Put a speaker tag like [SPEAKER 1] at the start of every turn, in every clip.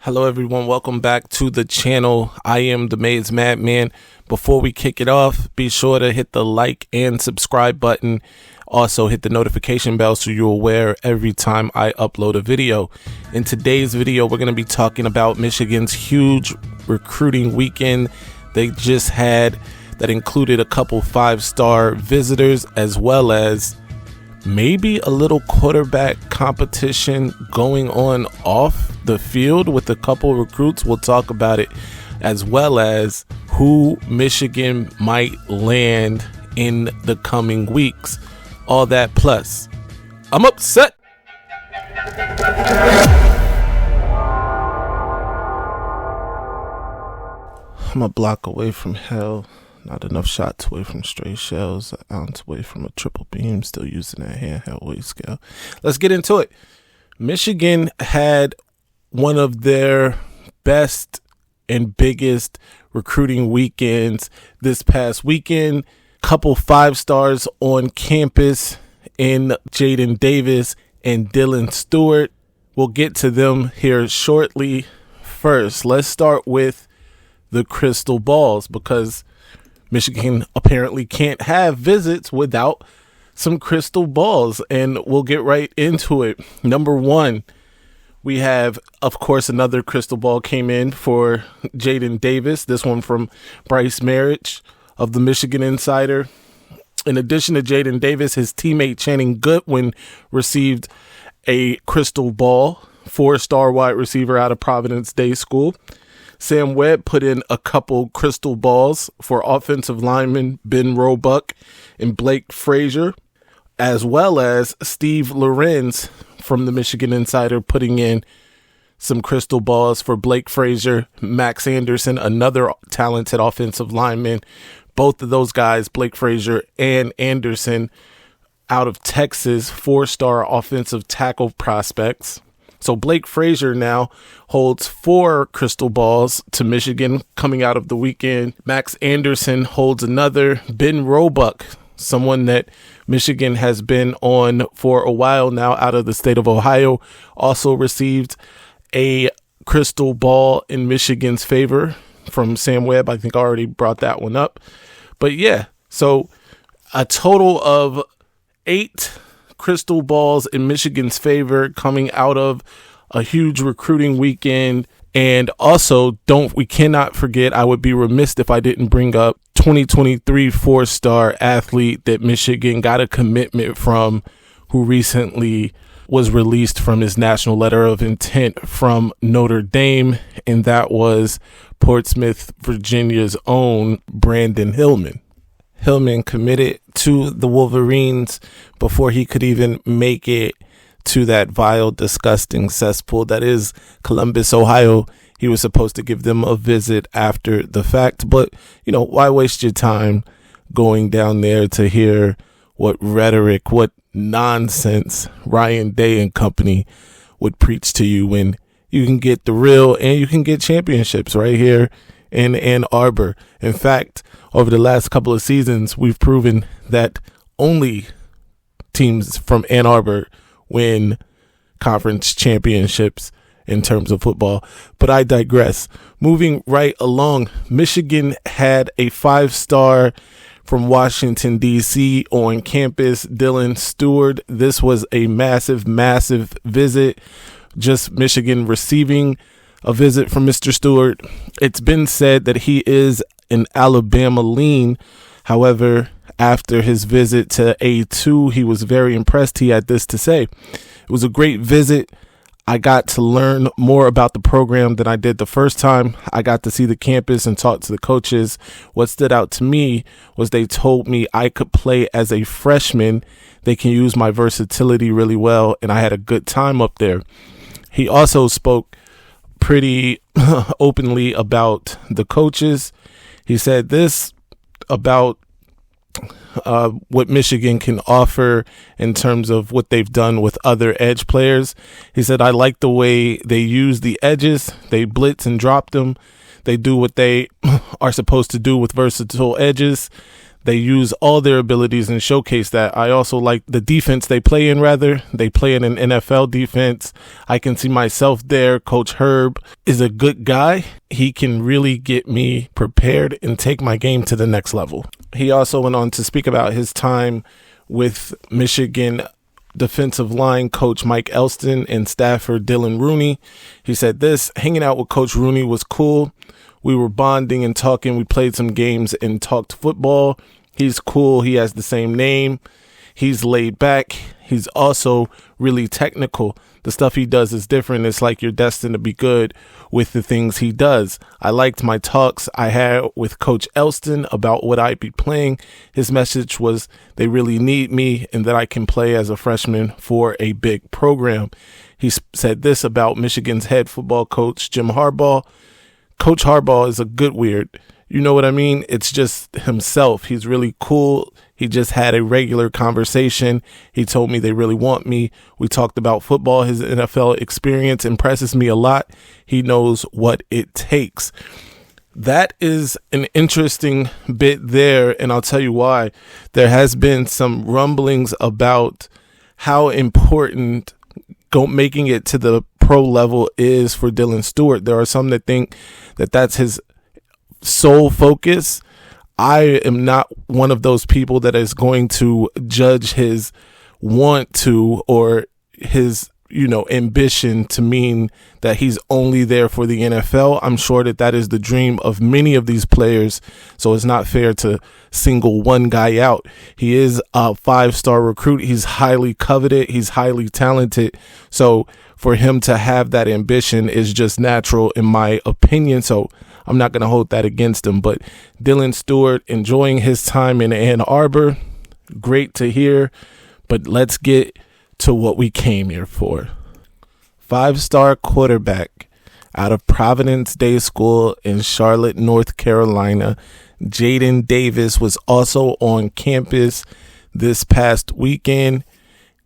[SPEAKER 1] Hello everyone, welcome back to the channel. I am the Maize Madman. Before we kick it off, be sure to hit the like and subscribe button. Also hit the notification bell so you're aware every time I upload a video. In today's video, we're going to be talking about Michigan's huge recruiting weekend they just had that included a couple 5-star visitors as well as maybe a little quarterback competition going on off the field with a couple recruits. We'll talk about it, as well as who Michigan might land in the coming weeks. All that plus, I'm upset. I'm a block away from hell. Not enough shots away from stray shells, an ounce away from a triple beam, still using that handheld weight scale. Let's get into it. Michigan had one of their best and biggest recruiting weekends this past weekend. Couple 5-stars on campus in Jaden Davis and Dylan Stewart. We'll get to them here shortly. First, let's start with the crystal balls, because Michigan apparently can't have visits without some crystal balls, and we'll get right into it. Number one, we have, of course, another crystal ball came in for Jaden Davis, this one from Bryce Underwood of the Michigan Insider. In addition to Jaden Davis, his teammate Channing Goodwin received a crystal ball, 4-star wide receiver out of Providence Day School. Sam Webb put in a couple crystal balls for offensive linemen Ben Roebuck and Blake Frazier, as well as Steve Lorenz from the Michigan Insider putting in some crystal balls for Blake Frazier, Max Anderson, another talented offensive lineman. Both of those guys, Blake Frazier and Anderson, out of Texas, 4-star offensive tackle prospects. So Blake Frazier now holds 4 crystal balls to Michigan coming out of the weekend. Max Anderson holds another. Ben Roebuck, someone that Michigan has been on for a while now out of the state of Ohio, also received a crystal ball in Michigan's favor from Sam Webb. I think I already brought that one up. But yeah, so a total of 8 crystal balls in Michigan's favor coming out of a huge recruiting weekend. And also, we cannot forget, I would be remiss if I didn't bring up 2023 4-star athlete that Michigan got a commitment from, who recently was released from his national letter of intent from Notre Dame, and that was Portsmouth, Virginia's own Brandon Hillman. Hillman committed to the Wolverines before he could even make it to that vile, disgusting cesspool that is Columbus, Ohio. He was supposed to give them a visit after the fact, but, why waste your time going down there to hear what rhetoric, what nonsense Ryan Day and company would preach to you when you can get the real and you can get championships right here in Ann Arbor. In fact, over the last couple of seasons, we've proven that only teams from Ann Arbor win conference championships in terms of football. But I digress. Moving right along, Michigan had a 5-star from Washington, D.C. on campus, Dylan Stewart. This was a massive, massive visit. Just Michigan receiving a visit from Mr. Stewart. It's been said that he is an Alabama lean. However, after his visit to A2, he was very impressed. He had this to say: "It was a great visit. I got to learn more about the program than I did the first time. I got to see the campus and talk to the coaches. What stood out to me was they told me I could play as a freshman. They can use my versatility really well, and I had a good time up there." He also spoke pretty openly about the coaches. He said this about what Michigan can offer in terms of what they've done with other edge players. He said, "I like the way they use the edges. They blitz and drop them. They do what they are supposed to do with versatile edges. They use all their abilities and showcase that. I also like the defense they play in, They play in an NFL defense. I can see myself there. Coach Herb is a good guy. He can really get me prepared and take my game to the next level. He also went on to speak about his time with Michigan defensive line coach Mike Elston and staffer Dylan Rooney. He said this: hanging out with Coach Rooney was cool. We were bonding and talking. We played some games and talked football. He's cool. He has the same name. He's laid back. He's also really technical. The stuff he does is different. It's like you're destined to be good with the things he does. I liked my talks I had with Coach Elston about what I'd be playing. His message was they really need me and that I can play as a freshman for a big program. He said this about Michigan's head football coach, Jim Harbaugh. Coach Harbaugh is a good weird. You know what I mean? It's just himself. He's really cool. He just had a regular conversation. He told me they really want me. We talked about football. His NFL experience impresses me a lot. He knows what it takes. That is an interesting bit there, and I'll tell you why. There has been some rumblings about how important making it to the pro level is for Dylan Stewart. There are some that think that that's his sole focus. I am not one of those people that is going to judge his want to or his, ambition to mean that he's only there for the NFL. I'm sure that is the dream of many of these players. So it's not fair to single one guy out. He is a 5-star recruit. He's highly coveted. He's highly talented. So for him to have that ambition is just natural in my opinion. So I'm not going to hold that against him. But Dylan Stewart enjoying his time in Ann Arbor. Great to hear. But let's get to what we came here for. 5-star quarterback out of Providence Day School in Charlotte, North Carolina, Jaden Davis was also on campus this past weekend.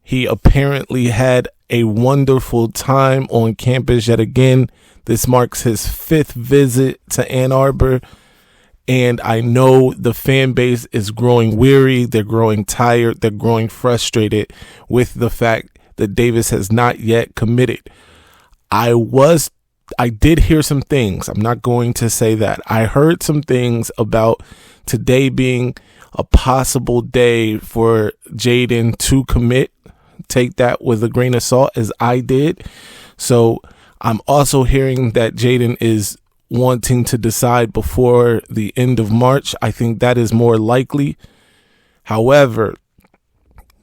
[SPEAKER 1] He apparently had a wonderful time on campus yet again. This marks his 5th visit to Ann Arbor, and I know the fan base is growing weary. They're growing tired. They're growing frustrated with the fact that Davis has not yet committed. I did hear some things. I'm not going to say that. I heard some things about today being a possible day for Jaden to commit. Take that with a grain of salt, as I did. So I'm also hearing that Jaden is wanting to decide before the end of March. I think that is more likely. However,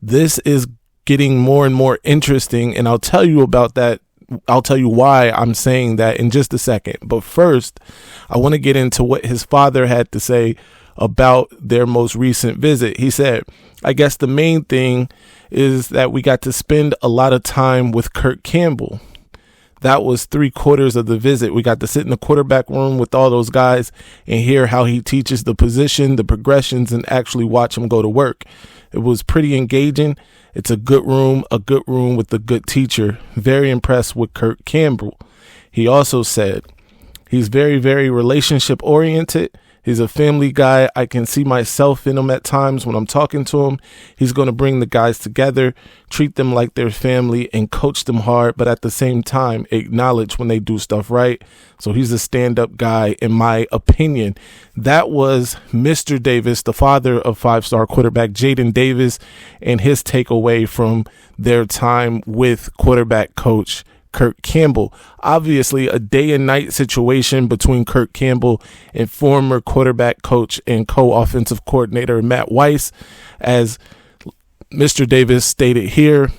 [SPEAKER 1] this is getting more and more interesting, and I'll tell you about that. I'll tell you why I'm saying that in just a second. But first, I want to get into what his father had to say about their most recent visit. He said, I guess the main thing is that we got to spend a lot of time with Kirk Campbell. That was 3/4 of the visit. We got to sit in the quarterback room with all those guys and hear how he teaches the position, the progressions, and actually watch him go to work. It was pretty engaging. It's a good room with a good teacher. Very impressed with Kirk Campbell. He also said he's very, very relationship oriented. He's a family guy. I can see myself in him at times when I'm talking to him. He's going to bring the guys together, treat them like their family, and coach them hard, but at the same time, acknowledge when they do stuff right. So he's a stand-up guy, in my opinion. That was Mr. Davis, the father of 5-star quarterback Jaden Davis, and his takeaway from their time with quarterback coach Kirk Campbell. Obviously, a day and night situation between Kirk Campbell and former quarterback coach and co-offensive coordinator Matt Weiss. As Mr. Davis stated here,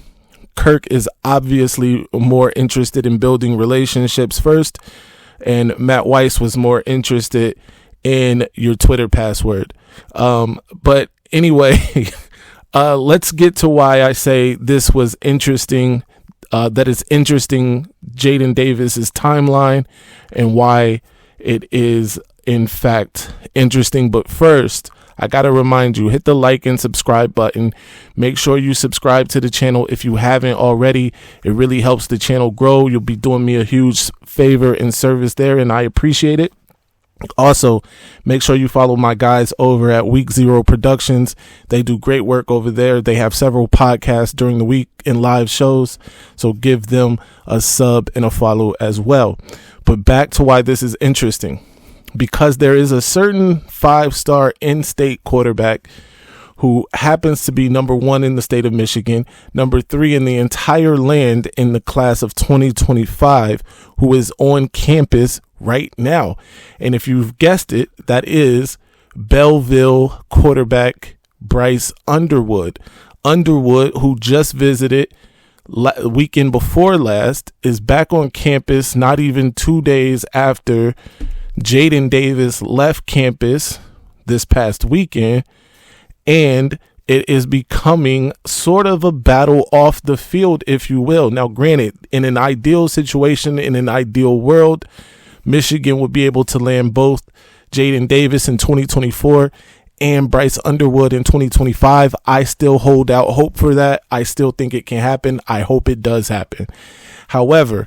[SPEAKER 1] Kirk is obviously more interested in building relationships first, and Matt Weiss was more interested in your Twitter password. But anyway, let's get to why I say this was interesting. That is interesting, Jaden Davis's timeline, and why it is in fact interesting. But first, I got to remind you, hit the like and subscribe button. Make sure you subscribe to the channel if you haven't already. It really helps the channel grow. You'll be doing me a huge favor and service there, and I appreciate it. Also, make sure you follow my guys over at Week Zero Productions. They do great work over there. They have several podcasts during the week and live shows, so give them a sub and a follow as well. But back to why this is interesting, because there is a certain 5-star in-state quarterback who happens to be number 1 in the state of Michigan, number 3 in the entire land in the class of 2025, who is on campus right now. And if you've guessed it, that is Belleville quarterback Bryce Underwood. Underwood, who just visited weekend before last, is back on campus not even 2 days after Jaden Davis left campus this past weekend. And it is becoming sort of a battle off the field, if you will. Now, granted, in an ideal situation, in an ideal world, Michigan would be able to land both Jaden Davis in 2024 and Bryce Underwood in 2025. I still hold out hope for that. I still think it can happen. I hope it does happen. However,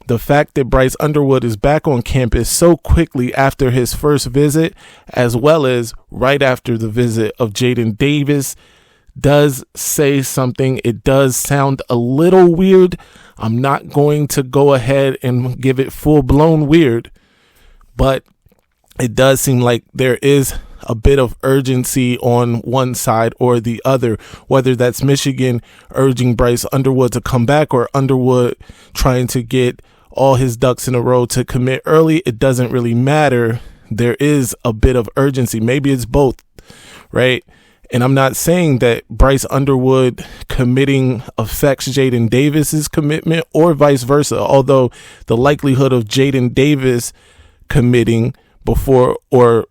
[SPEAKER 1] the fact that Bryce Underwood is back on campus so quickly after his first visit, as well as right after the visit of Jaden Davis, does say something. It does sound a little weird. I'm not going to go ahead and give it full-blown weird, but it does seem like there is a bit of urgency on one side or the other, whether that's Michigan urging Bryce Underwood to come back or Underwood trying to get all his ducks in a row to commit early. It doesn't really matter. There is a bit of urgency. Maybe it's both, right? And I'm not saying that Bryce Underwood committing affects Jaden Davis's commitment or vice versa, although the likelihood of Jaden Davis committing before or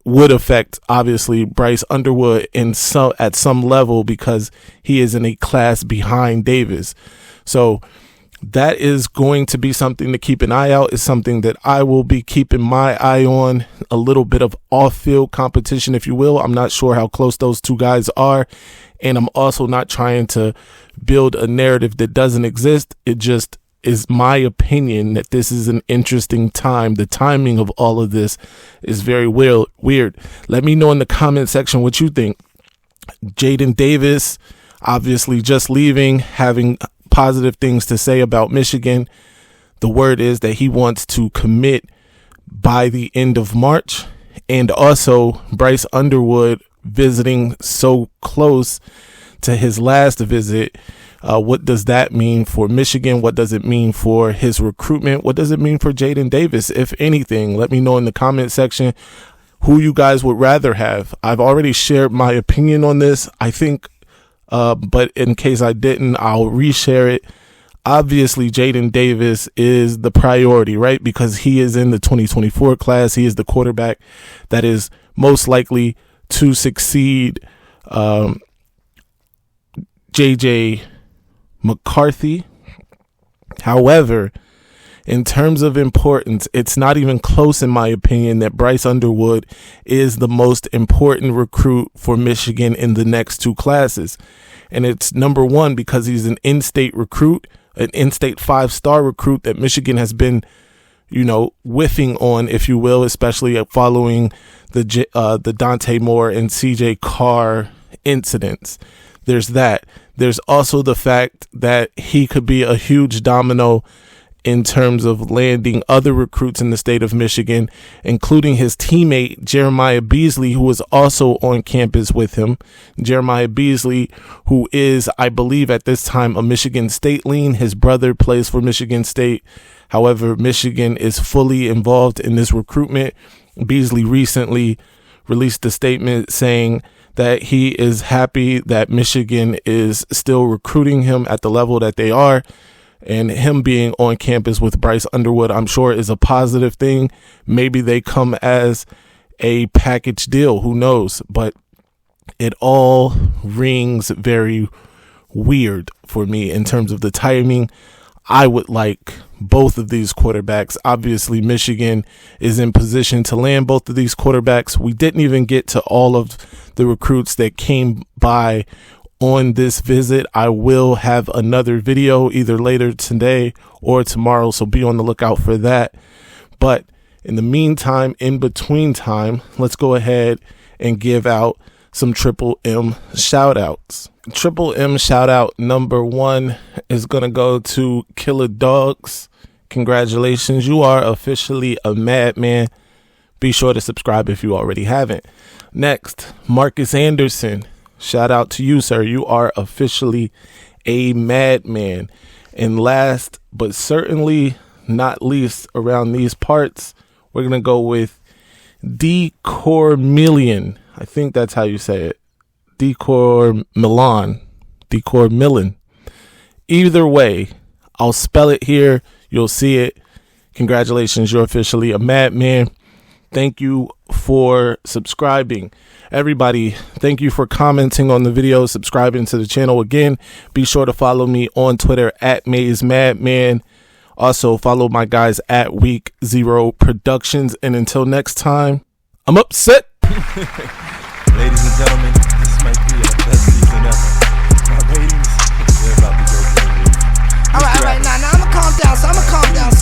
[SPEAKER 1] would affect obviously Bryce Underwood at some level, because he is in a class behind Davis. So that is going to be something to keep an eye out. It's something that I will be keeping my eye on. A little bit of off-field competition, if you will. I'm not sure how close those two guys are. And I'm also not trying to build a narrative that doesn't exist. It just is my opinion that this is an interesting time. The timing of all of this is very weird. Let me know in the comment section what you think. Jaden Davis, obviously just leaving, having positive things to say about Michigan. The word is that he wants to commit by the end of March. And also Bryce Underwood visiting so close to his last visit. What does that mean for Michigan? What does it mean for his recruitment? What does it mean for Jaden Davis, if anything? Let me know in the comment section who you guys would rather have. I've already shared my opinion on this, I think, but in case I didn't, I'll reshare it. Obviously, Jaden Davis is the priority, right? Because he is in the 2024 class. He is the quarterback that is most likely to succeed JJ McCarthy. However, in terms of importance, it's not even close, in my opinion, that Bryce Underwood is the most important recruit for Michigan in the next two classes. And it's number one because he's an in-state recruit, an in-state 5-star recruit that Michigan has been, whiffing on, if you will, especially following the Dante Moore and CJ Carr incidents. There's that. There's also the fact that he could be a huge domino in terms of landing other recruits in the state of Michigan, including his teammate, Jeremiah Beasley, who was also on campus with him. Jeremiah Beasley, who is, I believe at this time, a Michigan State lean. His brother plays for Michigan State. However, Michigan is fully involved in this recruitment. Beasley recently released a statement saying that he is happy that Michigan is still recruiting him at the level that they are. And him being on campus with Bryce Underwood, I'm sure, is a positive thing. Maybe they come as a package deal. Who knows? But it all rings very weird for me in terms of the timing. I would like both of these quarterbacks. Obviously, Michigan is in position to land both of these quarterbacks. We didn't even get to all of the recruits that came by on this visit. I will have another video either later today or tomorrow, so be on the lookout for that. But In the meantime, in between time, let's go ahead and give out some Triple M shout outs. Triple M shout out number 1 is going to go to Killer Dogs. Congratulations. You are officially a madman. Be sure to subscribe if you already haven't. Next, Marcus Anderson. Shout out to you, sir. You are officially a madman. And last, but certainly not least around these parts, we're going to go with Decormillion. I think that's how you say it. Decormillon. Either way, I'll spell it here. You'll see it. Congratulations. You're officially a madman. Thank you for subscribing. Everybody, thank you for commenting on the video, subscribing to the channel. Again, be sure to follow me on Twitter at Maize Madman. Also, follow my guys at Week 0 Productions. And until next time, I'm upset.
[SPEAKER 2] Ladies and gentlemen, this might be our best season ever. My ratings, they're about to go crazy.
[SPEAKER 3] All right, now I'm gonna calm down.